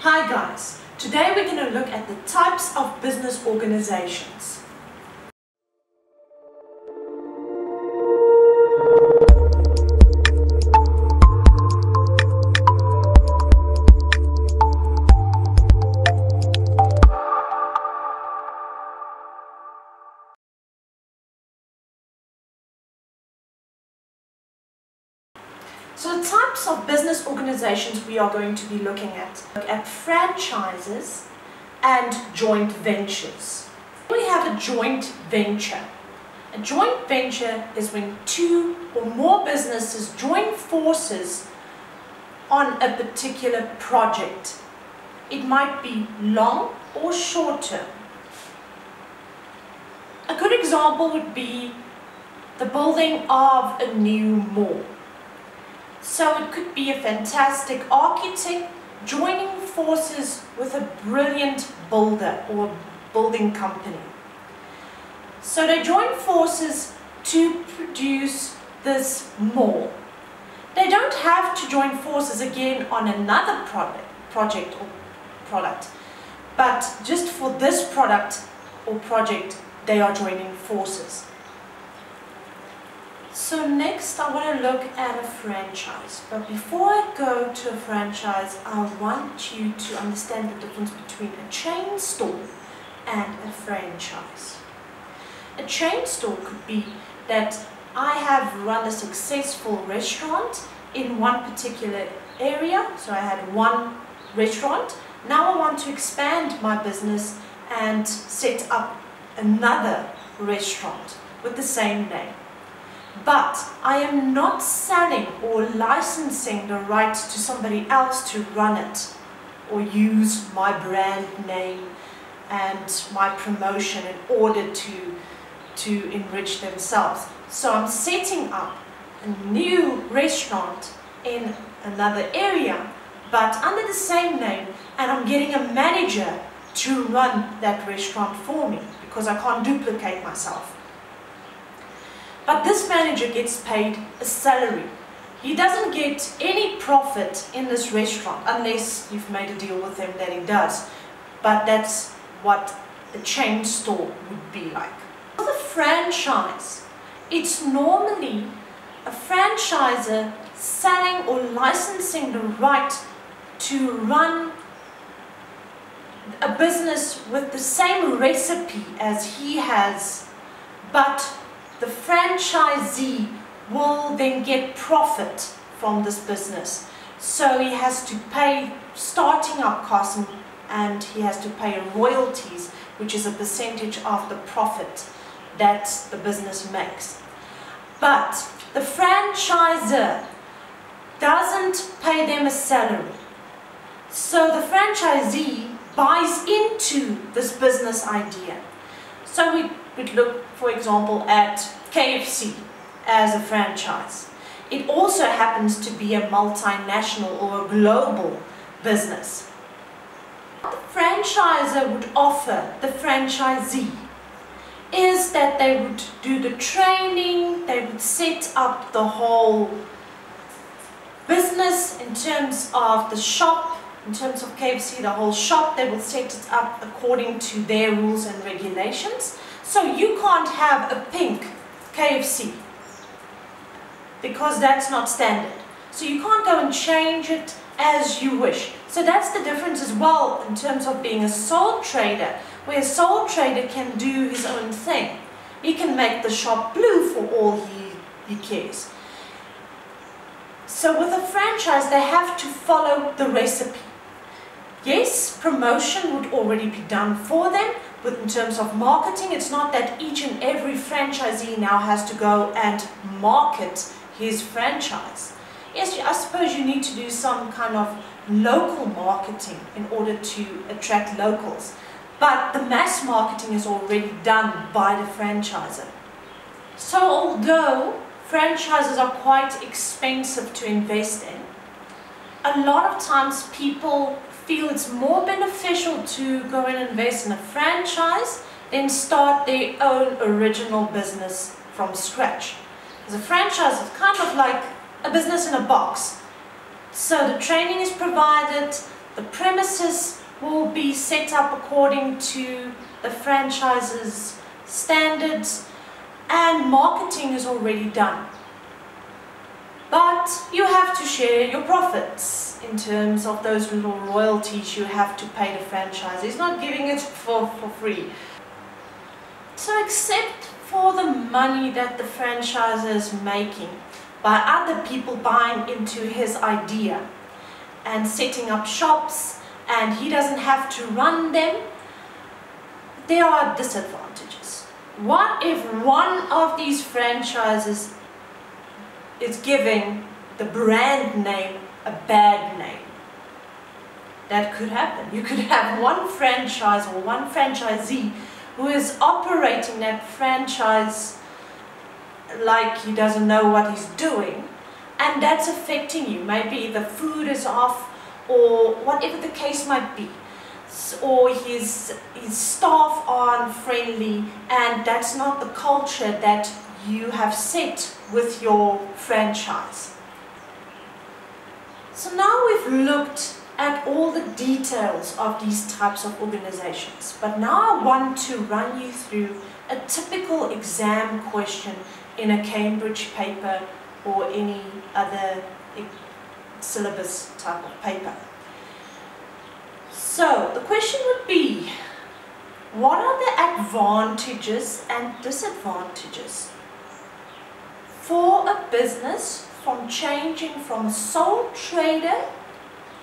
Hi guys, today we're going to look at the types of business organizations. So the types of business organizations we are going to be looking at franchises and joint ventures. We have a joint venture. A joint venture is when two or more businesses join forces on a particular project. It might be long or short term. A good example would be the building of a new mall. So it could be a fantastic architect joining forces with a brilliant builder or building company. So they join forces to produce this mall. They don't have to join forces again on another project or product, but just for this product or project they are joining forces. So next I want to look at a franchise, but before I go to a franchise I want you to understand the difference between a chain store and a franchise. A chain store could be that I have run a successful restaurant in one particular area, so I had one restaurant. Now I want to expand my business and set up another restaurant with the same name. But I am not selling or licensing the right to somebody else to run it or use my brand name and my promotion in order to enrich themselves. So I'm setting up a new restaurant in another area but under the same name, and I'm getting a manager to run that restaurant for me because I can't duplicate myself. But this manager gets paid a salary. He doesn't get any profit in this restaurant unless you've made a deal with him that he does. But that's what a chain store would be like. For the franchise, it's normally a franchisor selling or licensing the right to run a business with the same recipe as he has, but the franchisee will then get profit from this business. So he has to pay starting up costs and he has to pay royalties, which is a percentage of the profit that the business makes. But the franchisor doesn't pay them a salary. So the franchisee buys into this business idea. So we would look, for example, at KFC as a franchise. It also happens to be a multinational or a global business. What the franchisor would offer the franchisee is that they would do the training, they would set up the whole business in terms of the shop. In terms of KFC, the whole shop, they will set it up according to their rules and regulations. So you can't have a pink KFC because that's not standard. So you can't go and change it as you wish. So that's the difference as well in terms of being a sole trader, where a sole trader can do his own thing. He can make the shop blue for all he cares. So with a franchise, they have to follow the recipe. Yes, promotion would already be done for them, but in terms of marketing, it's not that each and every franchisee now has to go and market his franchise. Yes, I suppose you need to do some kind of local marketing in order to attract locals, but the mass marketing is already done by the franchisor. So although franchises are quite expensive to invest in, a lot of times people feel it's more beneficial to go and invest in a franchise than start their own original business from scratch. Because a franchise is kind of like a business in a box. So the training is provided, The premises will be set up according to the franchise's standards, and marketing is already done. But you have to share your profits in terms of those little royalties you have to pay the franchisee. He's not giving it for free. So except for the money that the franchisor is making by other people buying into his idea and setting up shops, and he doesn't have to run them, there are disadvantages. What if one of these franchises is giving the brand name a bad name? That could happen. You could have one franchise or one franchisee who is operating that franchise like he doesn't know what he's doing, and that's affecting you. Maybe the food is off, or whatever the case might be, or his staff aren't friendly, and that's not the culture that you have set with your franchise. So now we've looked at all the details of these types of organizations, but now I want to run you through a typical exam question in a Cambridge paper or any other syllabus type of paper. So the question would be, what are the advantages and disadvantages for a business from changing from a sole trader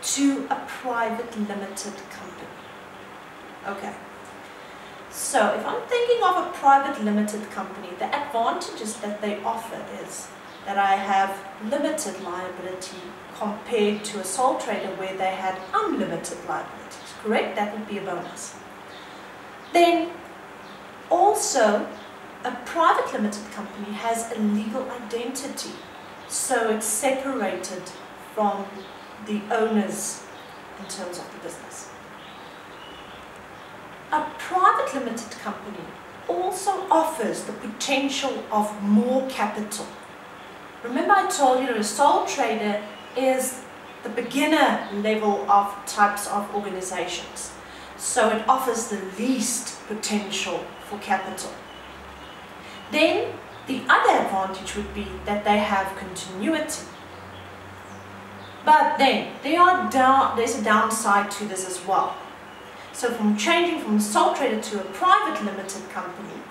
to a private limited company? Okay, so if I'm thinking of a private limited company, the advantages that they offer is that I have limited liability compared to a sole trader where they had unlimited liabilities, correct? That would be a bonus. Then also, a private limited company has a legal identity, so it's separated from the owners in terms of the business. A private limited company also offers the potential of more capital. Remember I told you that a sole trader is the beginner level of types of organizations, so it offers the least potential for capital. Then the other advantage would be that they have continuity. But then there's a downside to this as well. So from changing from a sole trader to a private limited company,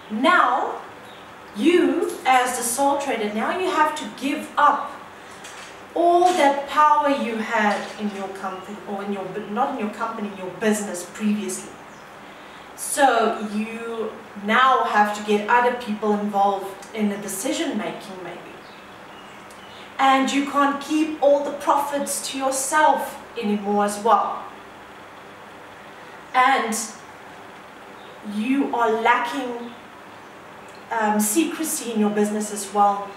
now you as the sole trader, now you have to give up all that power you had in your company, or in your, not in your company, in your business previously. So you now have to get other people involved in the decision making maybe. And you can't keep all the profits to yourself anymore as well. And you are lacking secrecy in your business as well.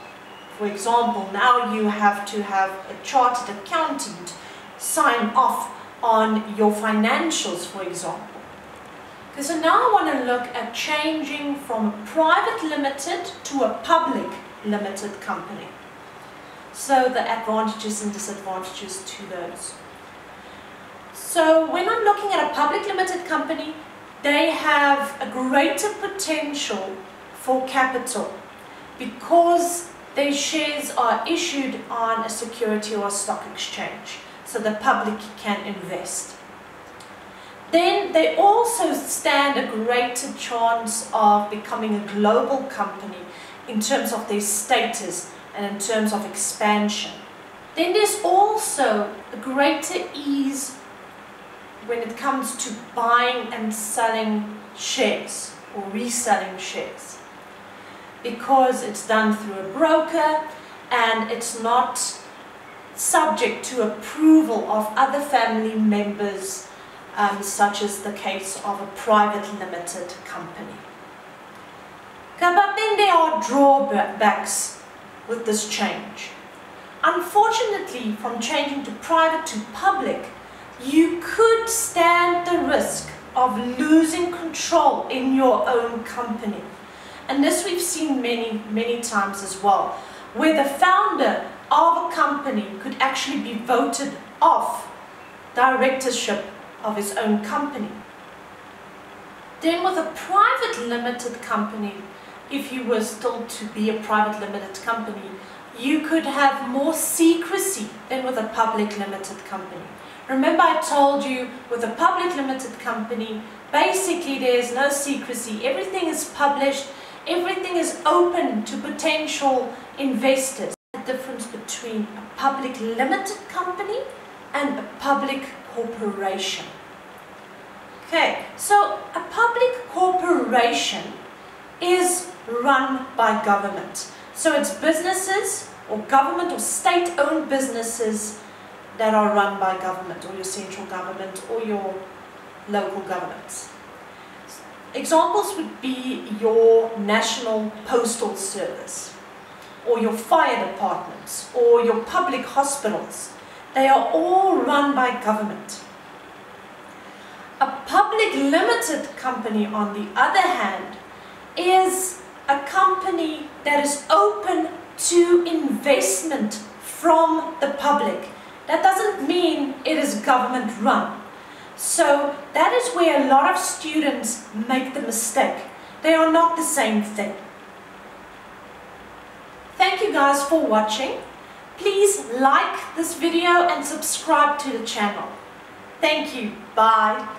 For example, now you have to have a chartered accountant sign off on your financials, for example. Okay, so now I want to look at changing from a private limited to a public limited company. So the advantages and disadvantages to those. So when I'm looking at a public limited company, they have a greater potential for capital because their shares are issued on a security or a stock exchange, so the public can invest. Then they also stand a greater chance of becoming a global company in terms of their status and in terms of expansion. Then there's also a greater ease when it comes to buying and selling shares or reselling shares, because it's done through a broker and it's not subject to approval of other family members, such as the case of a private limited company. Okay, but then there are drawbacks with this change. Unfortunately, from changing to private to public, you could stand the risk of losing control in your own company. And this we've seen many times as well, where the founder of a company could actually be voted off directorship of his own company. Then with a private limited company, if you were still to be a private limited company, you could have more secrecy than with a public limited company. Remember, I told you with a public limited company, basically there's no secrecy. Everything is published, everything is open to potential investors. The difference between a public limited company and a public corporation. Okay, so a public corporation is run by government. So it's businesses or government or state-owned businesses that are run by government, or your central government or your local governments. Examples would be your National Postal Service, or your fire departments, or your public hospitals. They are all run by government. A public limited company, on the other hand, is a company that is open to investment from the public. That doesn't mean it is government run. So that is where a lot of students make the mistake. They are not the same thing. Thank you guys for watching. Please like this video and subscribe to the channel. Thank you. Bye.